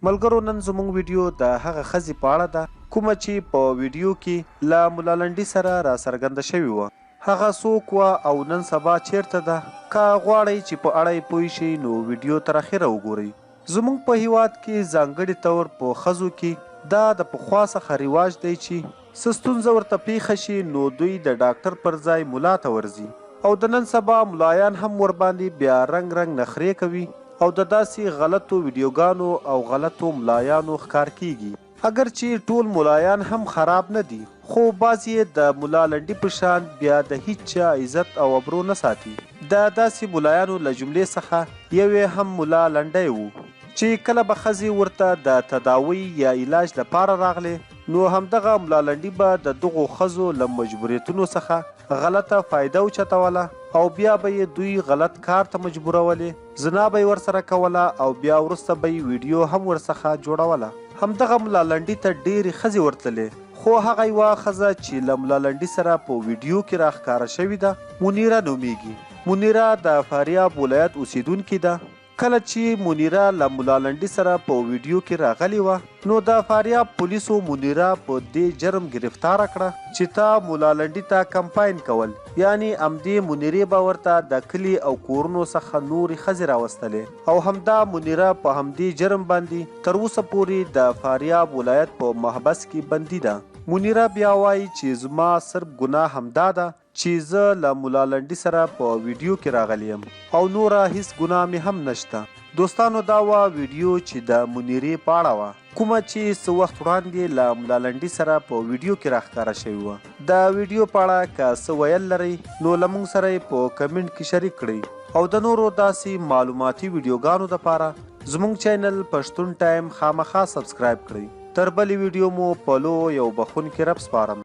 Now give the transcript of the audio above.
ملګرو نن زموږ ویډیو د هغه ښځې په اړه ده کومه چې په ویډیو کې له ملا لنډي سره را څرګنده شوې وه. هغه څوک وه او نن سبا چیرته ده؟ که غواړئ چې په اړه یې پوه شئ نو ویډیو تر اخره وګورئ. زموږ په هیواد کې ځانګړي طور په ښځو کې دا د پخوا څخه رواج دی چې څه ستونزه ورته پیښه شي نو دوی د ډاکټر پر ځای ملا ته ورځي او د نن سبا ملایان هم ورباندې بیا رنګ رنګ نخرې کوي او د داسې غلطو ویډیوګانو او غلطو ملایانو ښکار کیږي. اگر چې ټول ملایان هم خراب نه دي خو بعض یې د ملا لنډي په شان بیا د هیڅ چا عزت او ابرو نه ساتي. د داسې ملایانو له جملې څخه یو هم ملا لنډی و چې کله به ښځې ورته د تداوی یا علاج لپاره راغلې نو همدغه ملا لنډي به د دغو ښځو له مجبوریتونو څخه غلطه فایده اوچتوله او بیا به یې دوی غلط کار ته مجبورولې، زنا به یې ورسره کوله او بیا وروسته به یې ویډیو هم ورڅخه جوړوله. همدغه ملا لنډي ته ډېرې ښځې ورتللې خو هغه یوه ښځه چې له ملا لنډي سره په ویډیو کې راښکاره شوې ده منیره نومیږي. منیره د فاریاب ولایت اوسیدونکې ده. کله چې منیره له ملا لنډي سره په ویډیو کې راغلی وه نو د فاریاب پولیسو منیره په دې جرم گرفتاره کړه چې تا ملا لنډي ته کمپاین کول، یعنی همدې منیرې به ورته د کلي او کورونو څخه نورې ښځې راوستلې او همدا منیره په همدې جرم باندې تر اوسه پورې د فاریاب ولایت په محبس کې بندي ده. منیره بیا وایي چې زما صرف ګناه همدا ده چې زه له ملا لنډي سره په ویډیو کې راغلی یم او نوره هیڅ ګناه مې هم نشته. دوستانو دا وه ویډیو چې د منیرې په اړه وه کومه چې څه وخت وړاندې له ملا لنډي سره په ویډیو کې راښکاره شوې وه. د ویډیو په اړه که څه ویل لرئ نو له موږ سره یې په کمنټ کې شریک کړئ او د نورو داسې معلوماتي ویډیوګانو دپاره زموږ چینل پښتون ټایم خامخا سبسکرایب کړئ. تر بلې ویډیو مو په لو یو بخښونکي رب سپارم.